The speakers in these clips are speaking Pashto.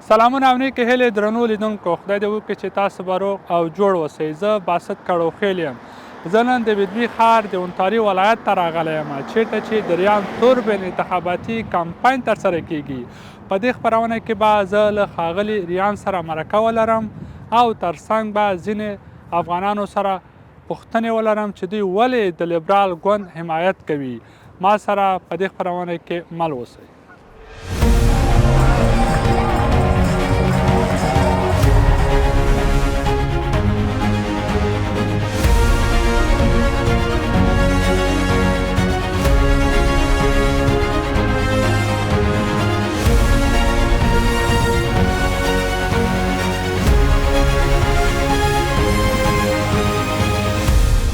سلامونه او نیکې هیلې درنو لیدونکو، خدای دې وکړي چې تاسو به روغ او جوړ اوسئ. زه باسط کړوخیل یم. زه نن د ويټبي ښار د اونټاریو ولایت ته راغلی یم، چېرته چې د ریان توربین انتخاباتي کمپاین ترسره کیږي. په دې خپرونه کې به زه له ښاغلي ریان سره مرکه ولرم او ترڅنګ به ځینې افغانانو سره پوښتنې ولرم چې دوی ولې د لیبرال ګوند حمایت کوي. ما سره په دې خپرونه کې مل اوسئ.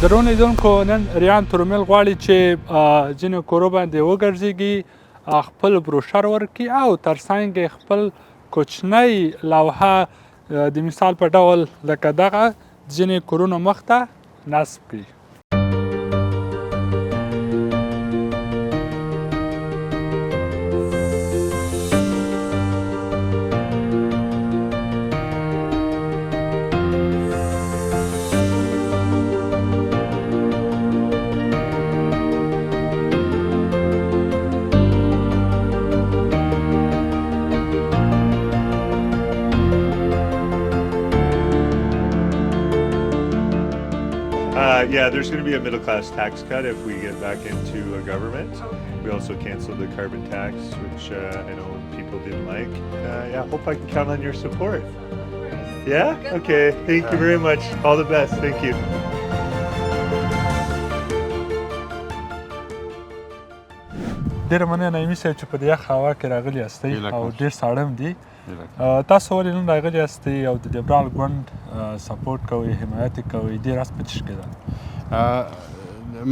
درنو لیدونکو، نن ریان ټرنبول غواړي چې ځینو کورو باندې وګرځېږي، خپل بروشر ورکړي او ترڅنګ یې خپل کوچنی لوحه د مثال په ډول لکه دغه ځینې کورونو مخ ته نصب کړي. Yeah, there's going to be a middle-class tax cut if we get back into a government. We also canceled the carbon tax, which I know people didn't like. Yeah, hope I can count on your support. Yeah? Okay. Thank you very much. All the best. Thank you. ډېره مننه ایمي صاحب چې په دې یخ هوا کې راغلي یاستئ او ډېر ساړه هم دي. تاسو ولې نن راغلي یاستئ او د لیبرال ګوند سپورټ کوئ، حمایت یې کوئ؟ دې راز په څه شي ده؟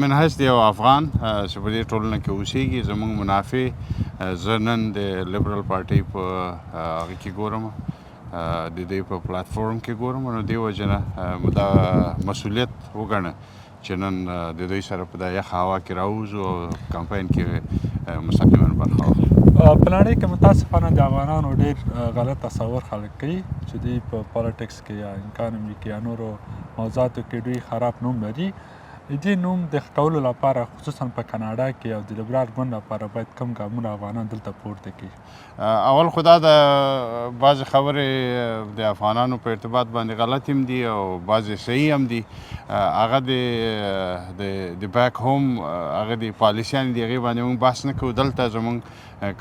من حیث د یو افغان چې په دې ټولنه کې اوسېږي، زموږ منافع زه نن د لیبرال پارټۍ په هغه کې ګورم، د دې په پلاتفورم کې ګورم، نو دې وجې نه دا مسؤلیت وګڼه چې نن د دوی سره په دا یخ هوا کې راوځو او کمپاین کې مستقیما برخه واخلو. په نړۍ کې متاسفانه د افغانانو ډېر غلط تصور خلک کوي چې دوی په پالیټکس کې یا اکانومي کې یا نورو موضوعاتو کې دوی خراب نوم لري. د دې نوم د ښه کولو لپاره خصوصا په کاناډا کې او د لیبرال ګوند لپاره باید کوم ګامونه افغانان دلته پورته کړي؟ اول خو دا د بعضې خبرې د افغانانو په ارتباط باندې غلط هم دي او بعضې صحیح هم دي. هغه د بیک ہوم هغه د پالیسیانې دي، هغې باندې موږ بحث نه کوو. دلته زموږ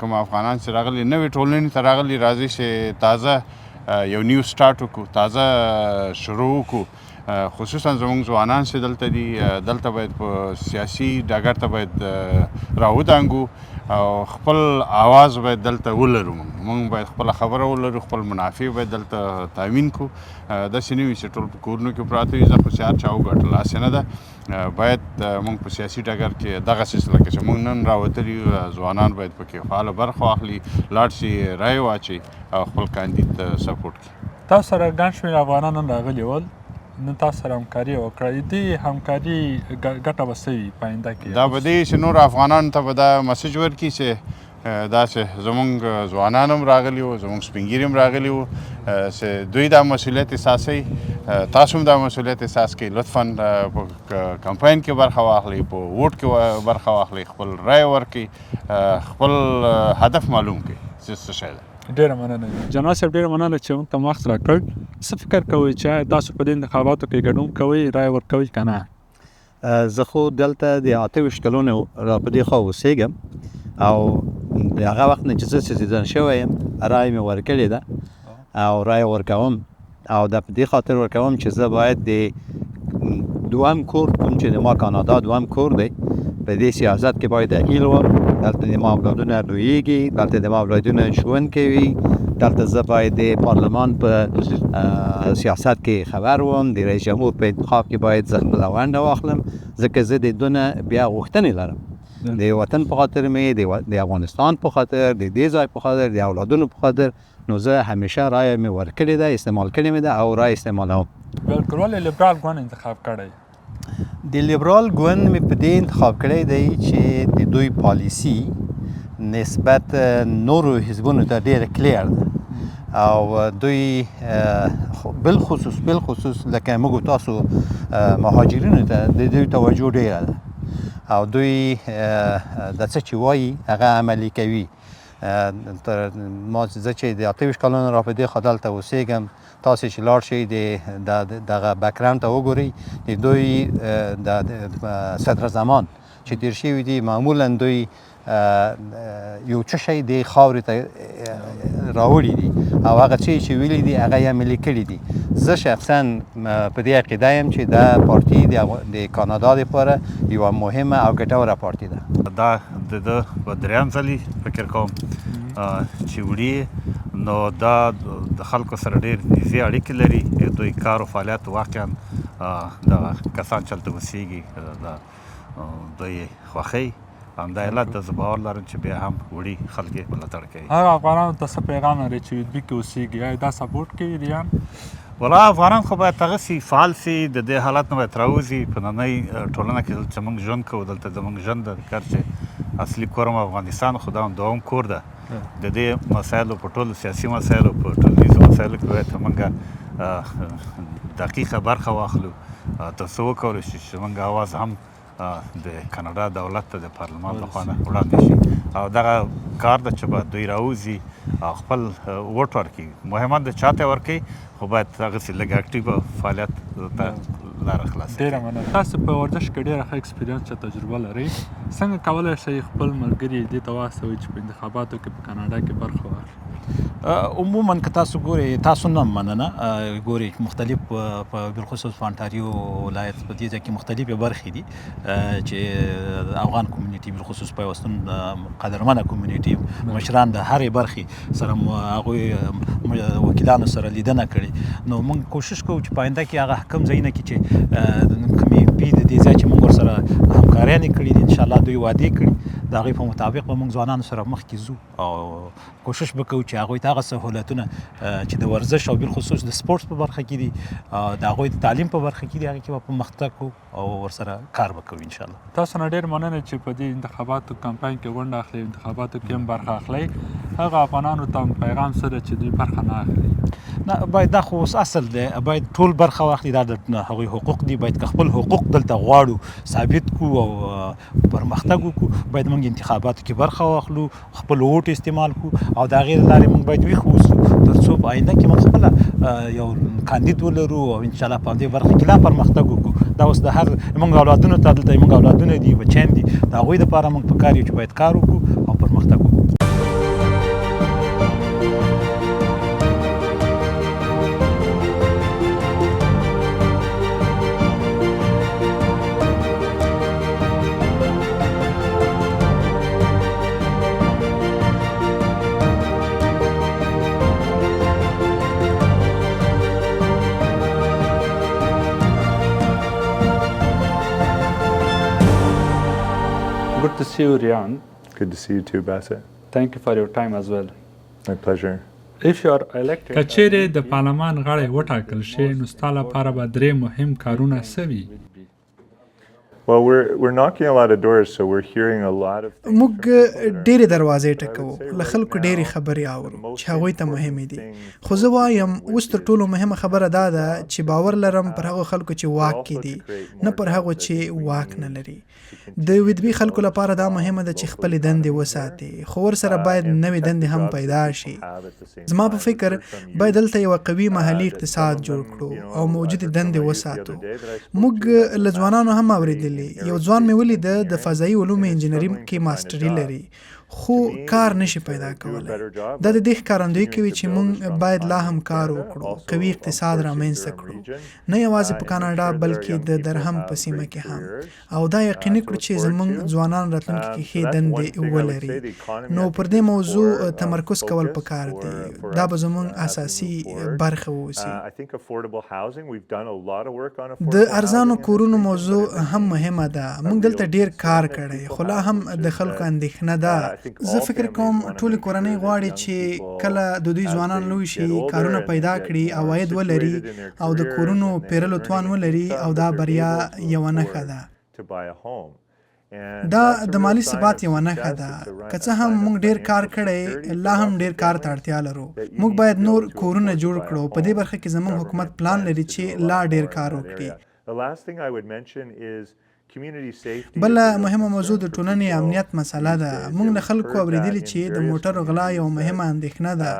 کوم افغانان چې راغلي، نوې ټولنې ته راغلي، راځي چې تازه یو نیو سټارټ وکړو، تازه شروع وکړو. خصوصا زموږ ځوانان چې دلته دي، دلته باید په سیاسي ډګر ته باید راودانګو او خپل آواز باید دلته ولرو. موږ باید خپله خبره ولرو، خپل منافع باید دلته تامین کړو. داسې نه وي چې ټول په کورونو کې پراته وي، زه خو چې هر چا وګټله، هسې نه ده. باید موږ په سیاسي ډګر کې دغسې لکه چې موږ نن راوتلي ځوانان باید پکې فعاله برخه واخلي، لاړ شي، رایې واچوي او خپل کاندید ته سپورټ کړي. تاسو سره ګڼ شمېر افغانان نن راغلي ول، نن تاسو سره همکاري وکړه. د دې همکاري ګټه به څه وي په آینده کې؟ دا به دی چې نور افغانانو ته به دا مسج ورکړي چې داسې زموږ ځوانان هم راغلي وو، زموږ سپین ږیري هم راغلي وو، چې دوی دا مسؤلیت احساسوي، تاسو هم دا مسؤلیت احساس کوئ. لطفا په کمپاین کې برخه واخلئ، په ووټ کې برخه واخلئ، خپل رایه ورکړئ، خپل هدف معلوم کړئ چې څه شی ده. ډېره مننه جناب صاحب، ډېره مننه چې موږ ته وخت راکړ. څه فکر کوئ چې تاسو په دې انتخاباتو کې ګډون کوئ، رایه ورکوئ که نه؟ زه خو دلته د 28 کلونو را په دې خوا اوسېږم او د هغه وخت نه چې زه سیټیزن شوی یم، رایه مې ورکړې ده او رایه ورکوم. او دا په دې خاطر ورکوم چې زه باید د دوهم کور، کوم چې د ما کانادا دوهم کور دی، په دې سیاست کې باید دخیل وم. دلته د ما اولادونه لویېږي، دلته د ما اولادونه ژوند کوي، دلته زه باید د پارلمان په سیاست کې خبر وم، د رئیس جمهور په انتخاب کې باید زه خپله ونډه واخلم، ځکه زه د دونه بیا غوښتنې لرم. د وطن په خاطر مې، د افغانستان په خاطر، د دې ځای په خاطر، د اولادونو په خاطر، نو زه همیشه رایه مې ورکړې ده، استعمال کړې مې ده او رایه استعمالوم. بلکې ولې لیبرال ګوند انتخاب کړی؟ د لیبرال ګوند مې په دې انتخاب کړی دی چې د دوی پالیسي نسبت نورو حزبونو ته ډېره کلیر ده. او دوی بالخصوص لکه موږ تاسو مهاجرینو ته د دوی توجه ډیره ده او دوی د څه چې وایي هغه عملي کوي. ما زه چې د 28 کلونو را په دې خوا دلته اوسېږم، تاسې چې لاړ شئ دغه بکګراوند ته وګورئ، د دوی د صدر زمان چې تېر شوي دي معمولا دوی یو څه شی د خاورې ته راوړي دي او هغه څه چې ویلي دي هغه یې عملي کړي دي. زه شخصا په دې عقیده یم چې دا پارټي د کانادا دپاره یوه مهمه او ګټوره پارټي ده. دا د ده په درېیم ځلي فکر کوم چې وړي، نو دا د خلکو سره ډېر نږدې اړیکې لري. دوی کار او فعالیت واقعا دغه کسان چې هلته اوسېږي دوی خوښوي. همدا علت ده، زه باور لرم چې بیا هم وړي خلک یې ملاتړ کوي. هغه افغانانو ته څه پیغام لري چې ویټبي کې اوسېږي؟ آیا دا سپورټ کوي ریان؟ والله افغانان خو باید هغسې فعال سي، د دې حالت نه باید راوځي. په نننۍ ټولنه کې دلته موږ ژوند کوو، دلته زموږ ژوند ده، کار چې اصلي کور هم افغانستان، خو دا هم دوم کور ده. د دې مسایلو په ټولو سیاسي مسایلو په ټولنیزو مسایلو کې باید موږ دقیقه برخه واخلو تر څو وکولی شو چې موږ اواز هم د کاناډا دولت ته د پارلمان لخوا نه وړاندې شي او دغه کار ده چې باید دوی راوځي او خپل ووټ ورکړي. مهمه ده چا ته ورکوي، خو باید هغسې لږ اکټیوه فعالیت ته لاره خلاصه کړي. ډېره مننه. تاسو په ورزش کې ډېره ښه اکسپیرینس چې تجربه لرئ، څنګه کولی شئ خپل ملګري دې ته واستوئ چې په انتخاباتو کې په کاناډا کې برخه واخلي؟ عموما که تاسو ګورئ، تاسو نه مننه، ګورئ مختلف په بالخصوص په انټاریو ولایت په دې ځای کې مختلفې برخې دي چې افغان کمیونټي بالخصوص پیوستون قدرمنه کمیونټي مشران د هرې برخې سره هغوی وکیلانو سره لیدنه کړې. نو موږ کوشش کوو چې په آینده کې هغه کم ځایونه کې چې کومې پي د دې ځای چې موږ ورسره همکاریانې کړي دي انشاءالله دوی وعدې کړي د هغوی په مطابق به موږ ځوانانو سره مخکې ځو او کوشش به کوو چې هغوی ته هغه سهولتونه چې د ورزش او بالخصوص د سپورټس په برخه کې دي، د هغوی د تعلیم په برخه کې دي، هغې کې به پرمختګ کوو او ورسره کار به کوو انشاءالله. تاسو نه ډېر مننه چې په دې انتخاباتو کمپاین کې ونډه اخلئ، انتخاباتو کې هم برخه اخلئ. هغه افغانانو ته پیغام څه ده چې دوی برخه نه اخلي؟ نه، باید دا خو اصل دی، باید ټول برخه واخلي، دا د هغوی حقوق دي. باید که خپل حقوق دلته غواړو ثابت کړو او پرمختګ وکړو، باید موږ انتخاباتو کې برخه واخلو، خپل ووټ استعمال کړو او د هغې له لارې موږ باید ویښ اوسو تر څو په آینده کې موږ خپله یو کاندید ولرو او انشاءالله په همدې برخه کې لا پرمختګ وکړو. دا اوس د هر موږ اولادونو ته دلته موږ اولادونه دي، بچیان دي، د هغوی دپاره موږ په کار یو چې باید کار وکړو او پرمختګ وکړو. Good to see you, ریان. Good to see you too, Bassett. Thank you for your time as well. My pleasure. If you are elected, که چیرې د پارلمان غړی وټاکل شي نو ستا لپاره به درې مهم کارونه څه وي؟ Well, we're knocking a lot of doors, so we're hearing a lot of things. موږ ډېرې دروازې ټکوو، له خلکو ډېرې خبرې اورو چې هغوی ته مهمې دي. خو زه وایم اوس تر ټولو مهمه خبره دا ده چې باور لرم پر هغو خلکو چې واک کې دي، نه پر هغو چې واک نه لري. د ویټبي خلکو لپاره دا مهمه ده چې خپلې دندې وساتي، خو ورسره باید نوې دندې هم پیدا شي. زما په فکر باید دلته یوه قوي محلي اقتصاد جوړ کړو او موجودې دندې وساتو. موږ له ځوانانو هم اورېدلي، یو ځوان مې ولیده د فضایي علومو انجینري کې ماسټري لري خو کار نشي پیدا کولی. دا د دې ښکارندویي کوي چې موږ باید لا هم کار وکړو، قوي اقتصاد رامنځته کړو، نه یوازې په کاناډا بلکې د درهم په سیمه کې هم، او دا یقیني کړو چې زموږ ځوانان راتلونکي کې ښې دندې ولري. نو پر دې موضوع تمرکز کول پکار دی، دا به زموږ اساسي برخه واوسي. د ارزانو کورونو موضوع هم مهمه ده. موږ دلته ډیر کار کړی خو لا هم د خلکو اندېښنه ده. زه فکر کوم ټولې کورنۍ غواړي چې کله د دوی ځوانان لوی شي، کارونه پیدا کړي، عواید ولري او د کورونو پیرلو توان ولري، او دا بریا یوه نښه ده. دا د مالی ثبات یوه نښه ده. که څه هم موږ ډیر کار کړی، لا هم ډیر کار ته اړتیا لرو. موږ باید نور کورونه جوړ کړو. په دې برخه کې زموږ حکومت پلان لري چې لا ډیر کار وکړي. بله مهمه موضوع د ټولنې امنیت مسله ده. موږ له خلکو اوریدلي چې د موټرو غلا یوه مهمه اندېښنه ده،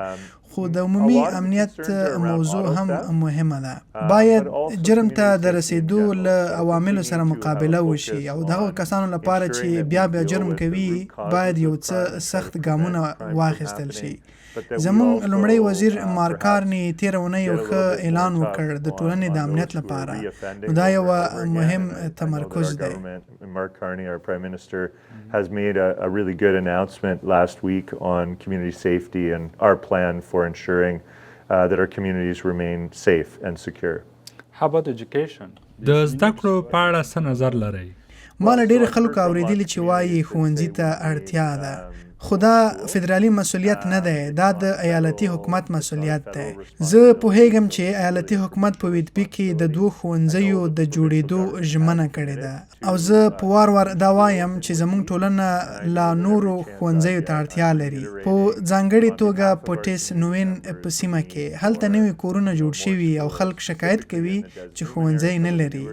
خو د عمومي امنیت موضوع هم مهمه ده. باید جرم ته د رسیدو له عواملو سره مقابله وشي او دغه کسانو لپاره چې بیا جرم کوي باید یو څه سخت ګامونه واخیستل شي. زموږ لومړی وزیر مارکارني تېره اونۍ یو ښه اعلان وکړ د ټولنې د امنیت لپاره. نو دا یوه مهم تمرکز دی. Mark Carney, our Prime Minister, has made a really good announcement last week on community safety and our plan for ensuring that our communities remain safe and secure. How about education? د زده کړو په اړه څه نظر لرئ؟ ما له ډېرو خلکو اورېدلي چې وایي ښوونځي ته اړتیا ده، خو دا فدرالي مسؤلیت نه دی، دا د ایالتي حکومت مسؤلیت دی. زه پوهیږم چې ایالتي حکومت په ويټبي کې د 2 ښوونځیو د جوړېدو ژمنه کړې ده او زه په وار دا وایم چې زموږ ټولنه لا نورو ښوونځیو ته اړتیا لري. په ځانګړې توګه په ټیس نوین په سیمه کې هلته نوي کورونه جوړ شوي او خلک شکایت کوي چې ښوونځی نه لري.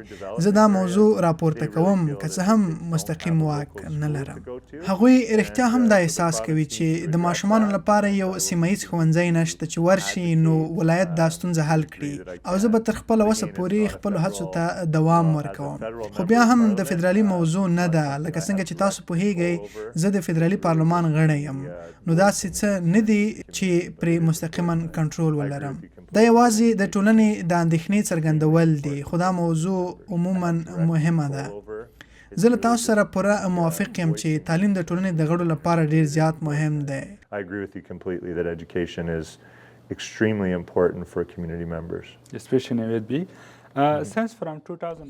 زه دا موضوع راپورته کوم که څه هم مستقیم واک نه لرم. هغوی رښتیا هم دا احساس کوي چې د ماشومانو لپاره یو سیمه‌ییز ښوونځی نشته چې ورشي نو ولایت دا ستونزه حل کړي، او زه به تر خپله وسه پورې خپلو هڅو ته دوام ورکوم. خو بیا هم د فدرالي موضوع نه ده. لکه څنګه چې تاسو پوهیږئ زه د فدرالي پارلمان غړی یم، نو داسې څه نه دي چې پرې مستقیما کنټرول ولرم. دا یوازې د ټولنې د اندېښنې څرګندول دي، خو دا موضوع عموما مهمه ده. زه له تاسو سره پوره موافق یم چې تعلیم د ټولنې د غړو لپاره ډیر زیات مهم دی. I agree with you completely that education is extremely important for community members. Especially in ويټبي.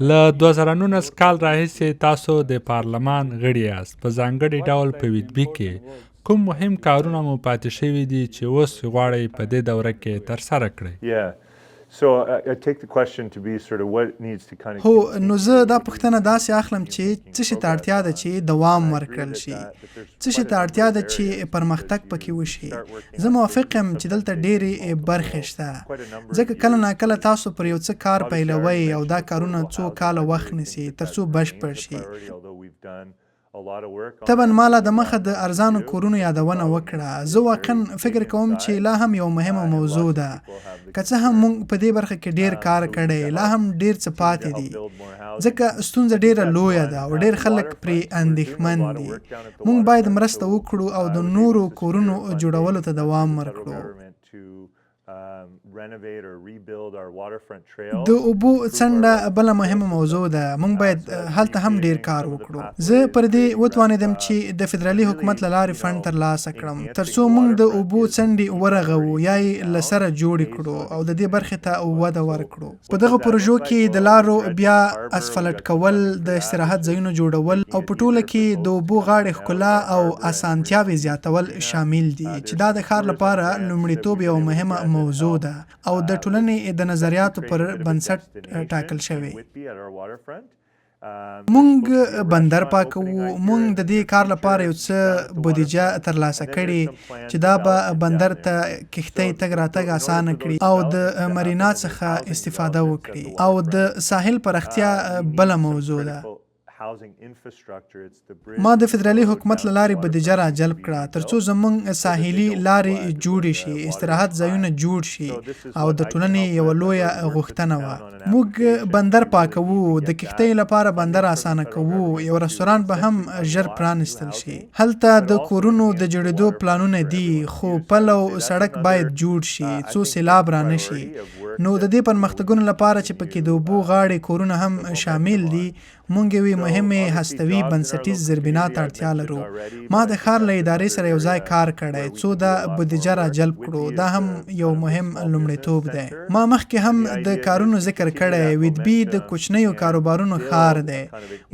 له 2019 کال راهیسې تاسو د پارلمان غړي یاست. په ځانګړي ډول په ويټبي کې کوم مهم کارونه مو پاتې شوي دي چې اوس غواړئ په دې دوره کې ترسره کړئ؟ So I take the question to be sort of what needs to kind of هو نو زه دا پوښتنه داسې اخلم چې څه شي ته اړتیا ده چې دوام ورکړل شي، څه شي ته اړتیا ده چې پرمختګ پکې وشي. زه موافق یم چې دلته ډېرې برخې شته، ځکه کله ناکله تاسو پر یو څه کار پیلوئ او دا کارونه څو کاله وخت نیسي تر څو بشپړ شي. طبعا مالا د مخه د ارزانو کورونو یادونه وکړه. زه واقعا فکر کوم چې لا هم یو مهمه موضوع ده. که څه هم موږ په دې برخه کې ډیر کار کړی، لا هم ډیر څه پاتې دي، ځکه ستونزه ډیره لویه ده او ډیر خلک پرې اندېښمن دي. موږ باید مرسته وکړو او د نورو کورونو جوړولو ته دوام ورکړو. د اوبو څنډه بله مهمه موضوع ده. موږ باید هلته هم ډیر کار وکړو. زه پر دې وتوانېدم چې د فدرالي حکومت له لارې فنډ ترلاسه کړم تر څو موږ د اوبو څنډې ورغوو یا یې له سره جوړې کړو او د دې برخې ته وده ورکړو. په دغه پروژو کې د لارو بیا اسفلټ کول، د استراحت ځایونو جوړول او په ټوله کې د اوبو غاړې ښکلا او اسانتیاوې زیاتول شامل دي چې دا د ښار لپاره لومړیتوب یوه مهمه موضوع ده او د ټولنې د نظریاتو پر بنسټ ټاکل شوی. مونږ بندر پاکوو. مونږ د دې کار لپاره یو څه بودیجه ترلاسه کړي چې دا به بندر ته کښتۍ تګ راتګ اسانه کړي او د مرینا څخه استفاده وکړي. او د ساحل پراختیا بله موضوع ده. ما د فدرالي حکومت له لارې بودیجه را جلب کړه تر څو زموږ ساحلي لارې جوړې شي، استراحت ځایونه جوړ شي او د ټولنې یوه لویه غوښتنه وه. موږ بندر پاکوو، د کښتۍ لپاره بندر اسانه کوو، یو رستوران به هم ژر پرانستل شي. هلته د کورونو د جوړېدو پلانونه دي، خو پل او سړک باید جوړ شي څو سیلاب را نشي. نو د دې پرمختګونو لپاره چې پکې د اوبو غاړې کورونه هم شامل دي، مونږ یوې مهمې هستوي بنسټیز زیربنا ته اړتیا لرو. ما د ښار له ادارې سره یو ځای کار کړی څو دا بودیجه را جلب کړو. دا هم یو مهم لومړیتوب دی. ما مخکې هم د کارونو ذکر کړی. ويټبي د کوچنیو کاروبارونو ښار دی.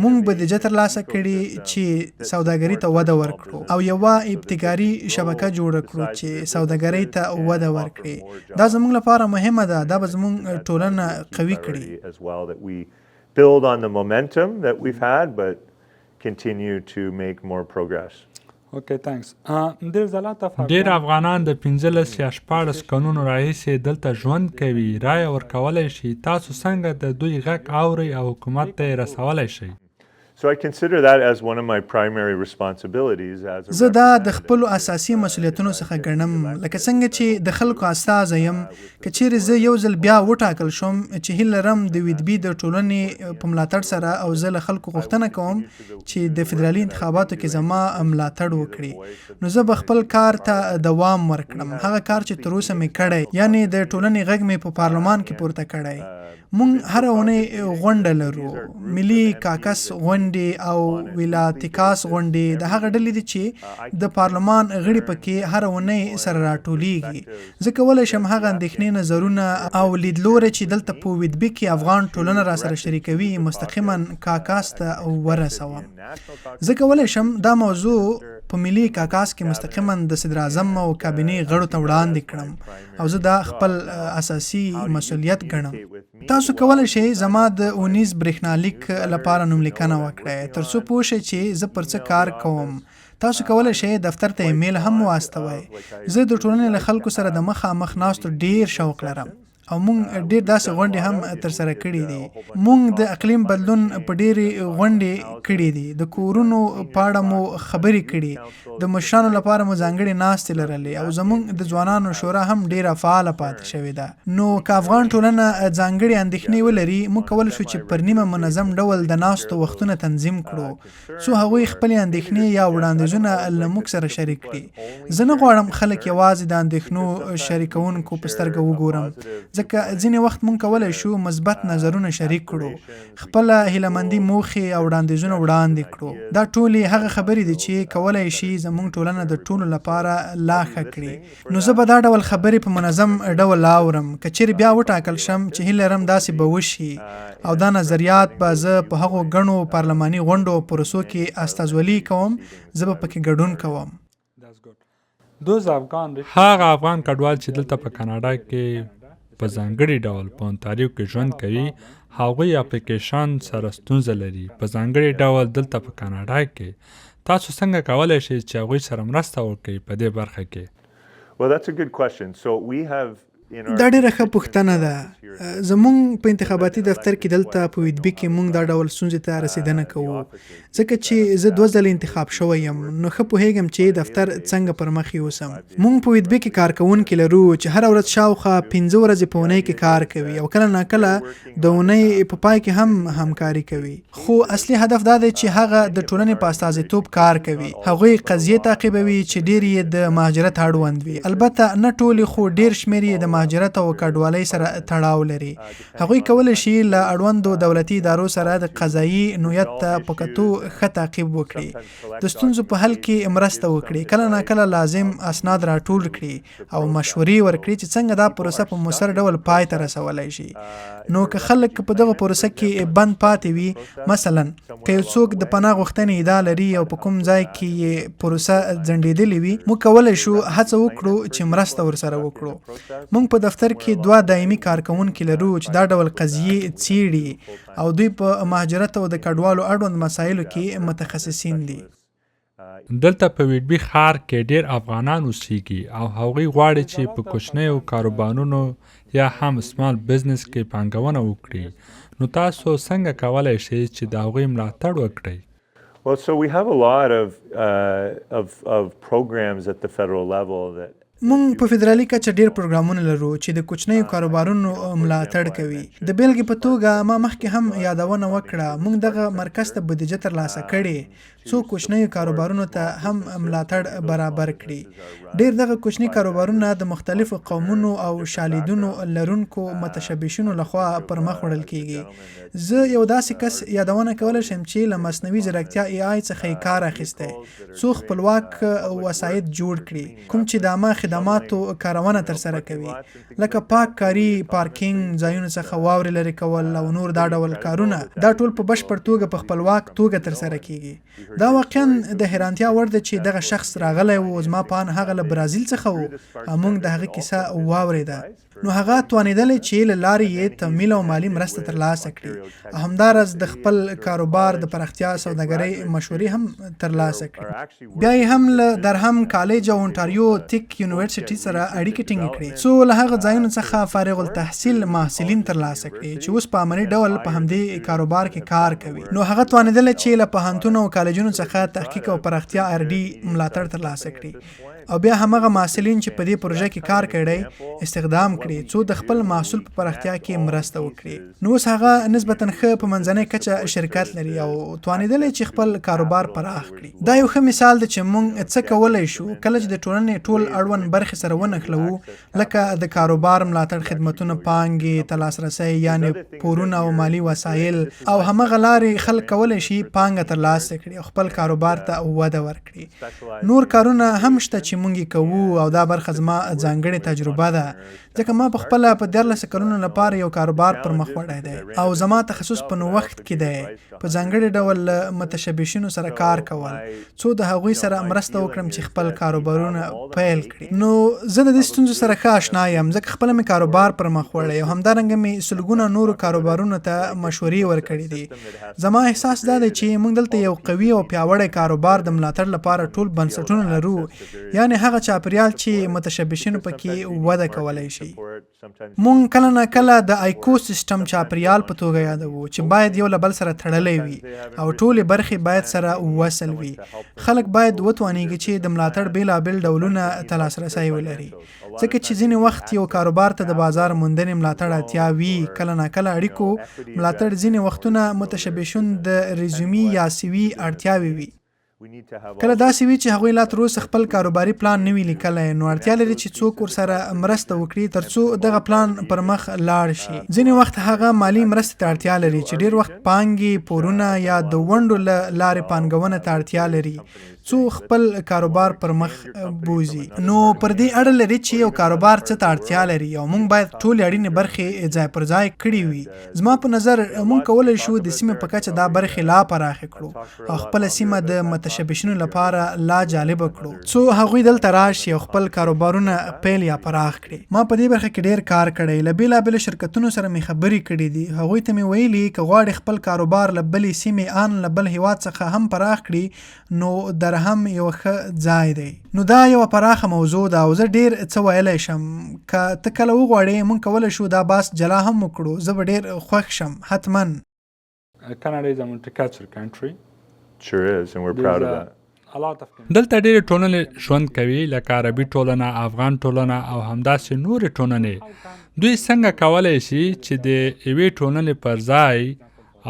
مونږ بودیجه ترلاسه کړي چې سوداګري ته وده ورکړو او یوه ابتکاري شبکه جوړه کړو چې سوداګرۍ ته وده ورکړي. دا زموږ لپاره مهمه ده. دا به زموږ ټولنه قوي کړي. build on the momentum that we've had, but continue to make more progress. اوکې تانکس ډېر افغانان د 15 یا 14 کلونو راهیسې دلته ژوند کوي. رایه ورکولی شي. تاسو څنګه د دوی غږ اورئ او حکومت ته یې رسولی شئ؟ So I consider that as one of my primary responsibilities as a زه دا د خپلو اساسي مسؤلیتونو څخه ګڼم، لکه څنګه چې د خلکو استازی یم. که چیرې زه یو ځل بیا وټاکل شوم چې هیله لرم د ويټبي د ټولنې په ملاتړ سره او زه له خلکو غوښتنه کوم چې د فدرالي انتخاباتو کې زما ملاتړ وکړي، نو زه به خپل کار ته دوام ورکړم، هغه کار چې تر اوسه مې کړی، یعنی د ټولنې غږ مې په پارلمان کې پورته کړی. مونږ هر اونۍ غونډه لرو، ملي کاکس غونډې او ولایتیکاس غونډې د هغه ډلې دي چې د پارلمان غړي پکې هر اونۍ سره راټولیږي. زه کولی شم هغه اندېښنې، نظرونه او لیدلوري چې دلته په ويټبي کې افغان ټولنه را سره شریکوي مستقیما کاکاس ته ورسوم. زه کولی شم دا موضوع په ملي کاکاس کې مستقیما د صدر اعظم او کابینې غړو ته وړاندې کړم او زه دا خپل اساسي مسؤلیت ګڼم. تاسو کولی شئ زما د اونیز برېښنالیک لپاره نوملیکنه وکړئ تر څو پوه شئ چې زه پر څه کار کوم. تاسو کولی شئ دفتر ته ایمیل هم واستوئ. زه د ټولنې له خلکو سره د مخامخ ناستو ډیر شوق لرم او مونږ ډیر داسې غونډې هم ترسره کړي دي. مونږ د اقلیم بدلون په ډېرې غونډې کړي دي، د کورونو په اړه مو خبرې کړي، د مشرانو لپاره مو ځانګړې ناستې لرلې او زمونږ د ځوانانو شورا هم ډیره فعاله پاتې شوې ده. نو که افغان ټولنه ځانګړې اندېښنې ولري، موږ کولی شو چې پر نیمه منظم ډول د ناستو وختونه تنظیم کړو څو هغوی خپلې اندېښنې یا وړاندیزونه له موږ سره شریک کړي. زه نه غواړم خلک یوازې د اندېښنو شریکونکو په سترګه وګورم، ځکه ځینې وخت مونږ کولی شو مثبت نظرونه شریک کړو، خپله هیلهمندي موخې او وړاندیزونه وړاندې کړو. دا ټولې هغه خبرې دي چې کولی شي زموږ ټولنه د ټولو لپاره لا ښه کړي. نو زه به دا ډول خبرې په منظم ډول اورم. که چیرې بیا وټاکل شم چې هیله لرم داسې به وشي او دا نظریات به زه په هغو ګڼو پارلماني غونډو پروسو کې استازولي کوم، زه به پکې ګډون کوم. هغه افغان کډوال چې دلته په کاناډا کې په ځانګړي ډول په اونتاریو کې ژوند کوي، هغوی اپلیکیشن سره ستونزه لري. په ځانګړي ډول دلته په کاناډا کې تاسو څنګه کولی شئ چې هغوی سره مرسته وکړئ په دې برخه کې؟ Well, that's a good question. So we have دا ډیره ښه پوښتنه ده. زمونږ په انتخاباتي دفتر کې دلته په ويټبي کې مونږ دا ډول ستونزې ته رسیدنه کوو، ځکه چې زه 2 ځله انتخاب شوی یم، نو ښه پوهیږم چې دفتر څنګه پر مخ یوسم. مونږ په ويټبي کې کارکوونکي لرو چې هر ورځ شاوخوا 15 ورځې په اونۍ کې کار کوي او کله ناکله د اونۍ په پای کې هم همکاري کوي. خو اصلي هدف دا دی چې هغه د ټولنې په استازیتوب کار کوي. هغوی قضیې تعقیبوي چې ډیر یې د مهاجرت اړوند وي. البته نه ټولې، خو ډیر شمیر یې د مهاجرت او کډوالۍ سره تړاو لري. هغوی کولی شي له اړوندو دولتي ادارو سره د قضایي نوعیت ته په کتو ښه تعقیب وکړي، د ستونزو په حل کې مرسته وکړي، کله ناکله لازم اسناد راټول کړي او مشورې ورکړي چې څنګه دا پروسه په مؤثر ډول پای ته رسولی شي. نو که خلک په دغه پروسه کې بند پاتې وي، مثلا که یو څوک د پناه غوښتنې ادعا لري او په کوم ځای کې یې پروسه ځنډېدلې وي، موږ کولی شو هڅه وکړو چې مرسته ورسره وکړو. موږ په دفتر کې 2 دایمي کارکوونکي لرو چې دا ډول قضیې څیړي او دوی په مهاجرت او د کډوالو اړوند مسایلو کې متخصصین دي. دلته په ويټبي ښار کې ډیر افغانان اوسېږي او هغوی غواړي چې په کوچنیو کاروبارونو یا هم سمال بزنس کې پانګونه وکړي. نو تاسو څنګه کولی شئ چې د هغوی ملاتړ وکړئ؟ Well, so we have a lot of programs at the federal level that مونږ په فدرالي کچه ډیر پروګرامونه لرو چې د کوچنیو کاروبارونو ملاتړ کوي. د بیلګې په توګه ما مخکې هم یادونه وکړه، مونږ دغه مرکز ته بودیجه ترلاسه کړې څو کوچنیو کاروبارونو ته هم ملاتړ برابر کړي. ډیر دغه کوچني کاروبارونه د مختلفو قومونو او شالیدونو لرونکو متشبثینو لخوا پر مخ وړل کیږي. زه یو داسې کس یادونه کولی شم چې له مصنوعي ځیرکتیا AI څخه یې کار اخیستی څو خپلواک وسایط جوړ کړي کوم چې د عامه خدماتو کارونه ترسره کوي، لکه پاک کاری، پارکینګ ځایونو څخه واورې لرې کول او نور دا ډول کارونه. دا ټول په بشپړ توګه په خپلواک توګه ترسره کیږي. دا واقعا د حیرانتیا وړ ده چې دغه شخص راغلی و، زما په اند هغه له برازیل څخه و، موږ د هغه کیسه واورېده. نو هغه توانېدلی چې له لارې یې تمویل او مالي مرسته ترلاسه کړي او همداراز د خپل کاروبار د پراختیا سوداګرۍ مشورې هم ترلاسه کړي. بیا یې هم له درهم کالج او اونټاریو تک یونیورسيټي سره اړیکې ټینګې کړې څو له هغه ځایونو څخه فارغ التحصیل محصلین ترلاسه کړي چې اوس په عملي ډول په همدې کاروبار کې کار کوي. نو هغه توانېدلی چې له پوهنتونو او کالجونو څخه تحقیق او پراختیا RD ملاتړ ترلاسه کړي او بیا همغه محصلین چې په دې پروژه کې کار کړی استخدام کړي څو د خپل محصول په پراختیا کې مرسته وکړي. نو اوس هغه نسبتاً ښه په منځنۍ کچه شرکت لري او توانېدلی چې خپل کاروبار پراخ کړي. دا یو ښه مثال دی چې موږ څه کولی شو کله چې د ټولنې ټول اړوند برخې سره ونښلوو لکه د کاروبار ملاتړ خدمتونه، پانګې ته لاسرسی یعنې پورونه او مالي وسایل او همغه لارې خلک کولی شي پانګه ترلاسه کړي او خپل کاروبار ته وده ورکړي. نور کارونه هم شته چې مونږ کوو او دا برخه زما ځانګړې تجربه ده ځکه ما په خپله په 14 کلونو لپاره یو کاروبار پر مخ وړی دی او زما تخصص په نوښت کې دی. په ځانګړي ډول له متشبثینو سره کار کول څو د هغوی سره مرسته وکړم چې خپل کاروبارونه پیل کړي. نو زه د دې ستونزو سره ښه اشنا یم ځکه خپله مې کاروبار پر مخ وړی او همدارنګه مې سلګونه نورو کاروبارونو ته مشورې ورکړي دي. زما احساس دا دی چې موږ دلته یو قوي او پیاوړی کاروبار د ملاتړ لپاره ټول بنسټونه لرو یعنې هغه چاپریال چې متشبثینو پکې وده کولی شي. مونږ کله نه کله د ایکو سیستم چاپریال په توګه یادوو چې باید یو له بل سره تړلی وي او ټولې برخې باید سره وصل وي. خلک باید وتوانیږي چې د ملاتړ بیلابیل ډولونه ته لاسرسی ولري ځکه چې ځینې وخت یو کاروبار ته د بازار موندنې ملاتړ اړتیا وي. کله نه کله اړیکو ملاتړ ځینې وختونه متشبثین د ریزومي یا CV اړتیاوې وي. کله داسې وي چې هغوی لا تر اوسه خپل کاروباري پلان نه وي لیکلی نو اړتیا لري چې څوک ورسره مرسته وکړي تر څو دغه پلان پر مخ لاړ شي. ځینې وخت هغه مالي مرستې ته اړتیا لري چې ډیر وخت پانګې، پورونه یا د ونډو له لارې پانګونه ته اړتیا لري څو خپل کاروبار پر مخ بوزي. نو پر دې اړه لري چې یو کاروبار څه ته اړتیا لري او موږ باید ټولې اړینې برخې ځای پر ځای کړي وي. زما په نظر موږ کولی شو د سیمې په کچه دا برخې لا پراخې کړو او خپله سیمه د متشبثینو لپاره لا جالبه کړو څو هغوی دلته راشي او خپل کاروبارونه پیل یا پراخ کړي. ما په دې برخه کې ډیر کار کړی. له بیلابیلو شرکتونو سره مې خبرې کړې دي. هغوی ته مې ویلي که غواړي خپل کاروبار له بلې سیمې ان له بل هیواد څخه هم پراخ کړي نو درهم یو ښه ځای دی. نو دا یو پراخه موضوع ده او زه ډیر څه ویلی شم. که ته کله وغواړې موږ کولی شو دا باس جلا هم وکړو. زه به ډیر خوښ شم حتما. Canada is a multicultural country. Sure is, and we're proud of that. دلته ډېرې ټولنې ژوند کوي لکه عربي ټولنه، افغان ټولنه او همداسې نورې ټولنې. دوی څنګه کولی شي چې د یوې ټولنې پر ځای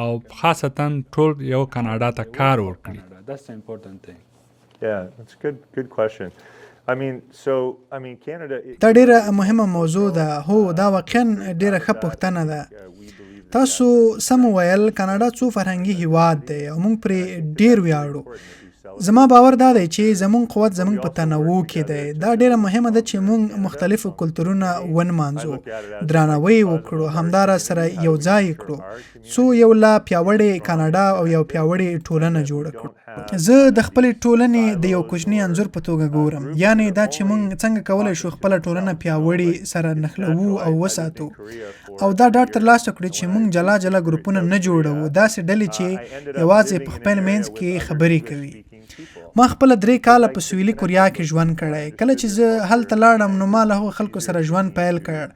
او خاصتا ټول یو کاناډا ته کار وکړي؟ That's the important thing. Yeah, that's a good question. Canada دا ډیره مهمه موضوع ده. هو دا واقعا ډیره ښه پوښتنه ده. تاسو سم ویل کاناډا څو فرهنګي هیواد دی او موږ پرې ډیر ویاړو. زما باور دا دی چې زمونږ قوت زمونږ په تنوع کې دی. دا ډیره مهمه ده چې موږ مختلفو کلتورونه ونمانځو، درناوی وکړو، همداراز سره یو ځای کړو څو یو لا پیاوړې کاناډا او یو پیاوړې ټولنه جوړه کړو. زه د خپلې ټولنې د یو کوچني انځور په توګه ګورم. یعنی دا چې موږ څنګه کولی شو خپله ټولنه پیاوړې سره نښلوو او وساتو او دا ډاډ ترلاسه کړو چې موږ جلا جلا ګروپونه نه جوړوو، داسې ډلې چې یوازې په خپل منځ کې خبرې کوي. ما خپل 3 کاله په سویلي کوریا کې ژوند کړی. کله چې زه هلته لاړم نو ما له هغو خلکو سره ژوند پیل کړ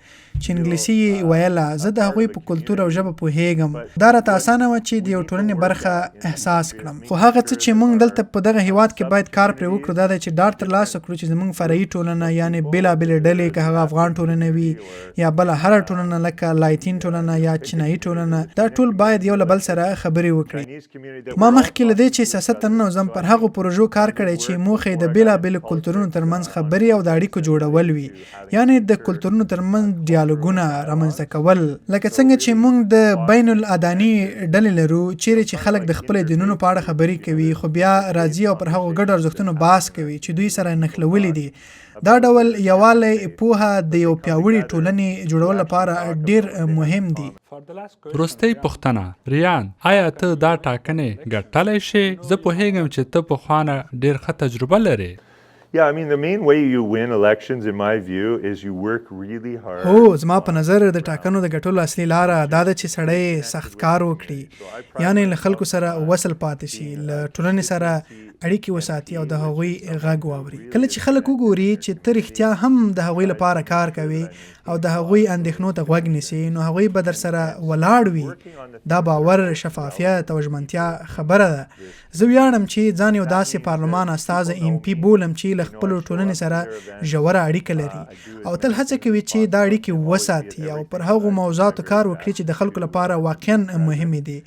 چې انګلیسي یې ویله. زه د هغوی په کلتور او ژبه پوهیږم. دا راته اسانه وه چې د یو ټولنې برخه احساس کړم. خو هغه څه چې موږ دلته په دغه هیواد کې باید کار پرې وکړو دا دی چې ډاډ ترلاسه کړو چې زموږ فرعي ټولنه یعنې بېلابېلې ډلې که هغه افغان ټولنه وي یا بله هره ټولنه لکه لایتین ټولنه یا چینایي ټولنه، دا ټول باید یو له بل سره خبرې وکړي. ما مخکې له دې چې سیاست ته ننوځم پر هغو پروژو کار کړی چې موخه د بیلابیلو کلتورونو ترمنځ خبرې او د اړیکو جوړول وي، یعنی د کلتورونو ترمنځ ډیالوګونه رامنځته کول. لکه څنګه چې موږ د بین الادانی ډلې لرو چیرې چې خلک د خپل دینونو په اړه خبرې کوي خو بیا راځي او پر هغو ګډ ارزښتونو بحث کوي چې دوی سره نښلولي دي. دا ډول یوالی پوهه د یو پیاوړي ټولنې جوړولو لپاره ډیر مهم دي. وروستۍ پوښتنه، ریان، آیا ته دا ټاکنې ګټلی شې؟ زه پوهیږم چې ته پخوانه ډیر ښه تجربه لرې. Yeah, I mean, the main way you win elections, in my view, is you work really hard. هو زما په نظر د ټاکنو د ګټلو اصلي لاره دا ده چې سړی سخت کار وکړي، یعنی له خلکو سره وصل پاتې شي، له ټولنې سره اړیکې وساتي او د هغوی غږ واوري. کله چې خلک وګوري چې ته رښتیا هم د هغوی لپاره کار کوي او د هغوی اندېښنو ته غوږ نیسي، نو هغوی به در سره ولاړ وي. دا باور، شفافیت او ژمنتیا خبره ده. زه ویاړم چې ځان یو داسې پارلمان استازی MP بولم چې له خپلو ټولنې سره ژوره اړیکه لري او تل هڅه کوي چې دا اړیکې وساتي او پر هغو موضوعاتو کار وکړي چې د خلکو لپاره واقعا مهمې دي.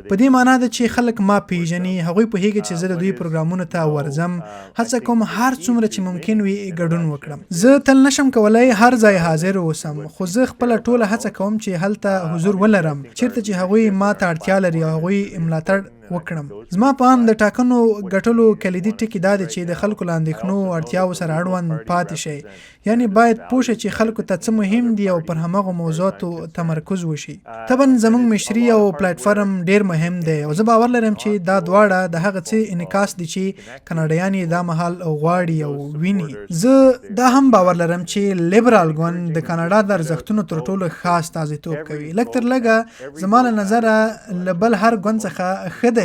په دې معنا ده چې خلک ما پیژني، هغوی پوهیږي چې زه د دوی پروګرامونو ته ورځم، هڅه کوم هر څومره چې ممکن وي ګډون وکړم. زه تل نشم کولای هر ځای حاضر اوسم، خو زه خپله ټوله هڅه کوم چې هلته حضور ولرم چیرته چې هغوی ما ته اړتیا لري او هغوی ملاتړ وکړم. زما په اند د ټاکنو ګټلو کلیدي ټکي دا دی چې د خلکو له اندېښنو او اړتیاو سره اړوند پاتې شي، یعنی باید پوه شي چې خلکو ته څه مهم دي او پر همغو موضوعاتو تمرکز وشي. طبعا زموږ مشري او پلیټفارم ډیر مهم دی او زه باور لرم چې دا دواړه د هغه څه انعکاس دي چې کاناډایان یې دا مهال غواړي او ویني. زه دا هم باور لرم چې لیبرال ګوند د کاناډا د ارزښتونو تر ټولو ښه استازیتوب کوي. لږ تر لږه زما له نظره له بل هر ګوند څخه ښه دی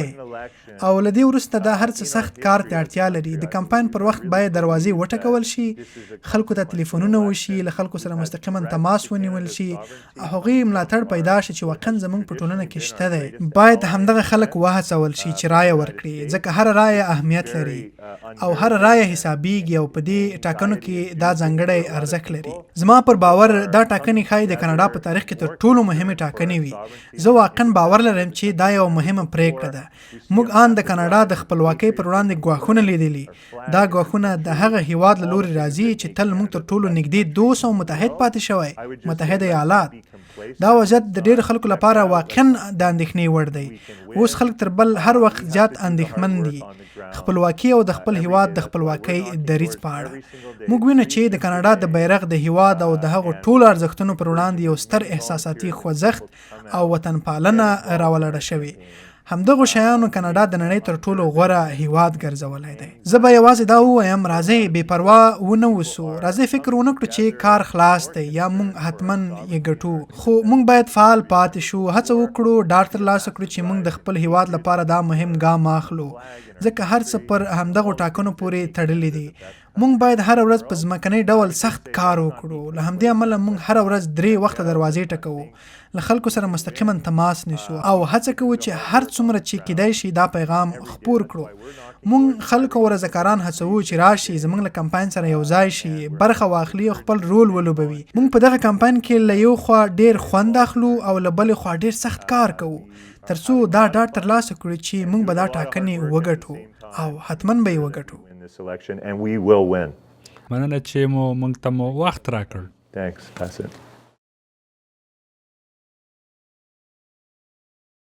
او له دې وروسته دا هر څه سخت کار ته اړتیا لري. د کمپاین پر وخت باید دروازې وټکول شي، خلکو ته تلیفونونه وشي، له خلکو سره مستقیما تماس ونیول شي او هغوی ملاتړ پیدا شي چې واقعا زموږ په ټولنه کې شته دی. باید همدغه خلک وهڅول شي چې رایه ورکړي، ځکه هر رایه اهمیت لري او هر رایه حسابیږي او په دې ټاکنو کې دا ځانګړی ارزښت لري. زما پر باور دا ټاکنې ښایي د کاناډا په تاریخ کې تر ټولو مهمې ټاکنې وي. زه واقعا باور لرم چې دا یو مهمه پریکړه ده. موږ ان د کاناډا د خپلواکۍ پر وړاندې ګواښونه لیدلي. دا ګواښونه د هغه هیواد له لوري راځي چې تل موږ تر ټولو نږدې دوست او متحد پاتې شوی، متحده ایالات. دا وضعیت د ډېر خلکو لپاره واقعا د اندېښنې وړ دی. اوس خلک تر بل هر وخت زیات اندېښمن دي خپلواکي او د خپل هیواد د خپلواکۍ دریځ په اړه. موږ وینو چې د کاناډا د بیرغ د هیواد او د هغو ټولو ارزښتونو پر وړاندې یو ستر احساساتي خوځښت او وطن پالنه راولاړه شوې. همدغه شیانو کاناډا د نړۍ تر ټولو غوره هیواد ګرځولی دی. زه به یوازې دا ووایم، راځئ بې پروا ونه اوسو، راځئ فکر ونه کړو چې کار خلاص دی یا موږ حتما یې ګټو، خو موږ باید فعال پاتې شو، هڅه وکړو، ډاډ ترلاسه کړو چې موږ د خپل هیواد لپاره دا مهم ګام اخلو، ځکه هر څه پر همدغو ټاکنو پورې تړلي دي. موږ باید هر ورځ په ځمکنی ډول سخت کار وکړو. له همدې امله موږ هر ورځ 3 وخته دروازې ټکوو، له خلکو سره مستقیما تماس نیسو او هڅه کوو چې هر څومره چې کیدای شي دا پیغام خپور کړو. موږ خلکو او رضاکاران هڅوو چې راشي، زموږ له کمپاین سره یو ځای شي، برخه واخلي او خپل رول ولوبوي. موږ په دغه کمپاین کې له یو خوا ډیر خوند اخلو او له بلې خوا ډیر سخت کار کوو ترڅو دا ډاډ ترلاسه کړو چې موږ به دا ټاکنې وګټو او حتما به یې وګټو. And we will win. مننه چې موږ ته وخت راکړ. Thanks. That's it.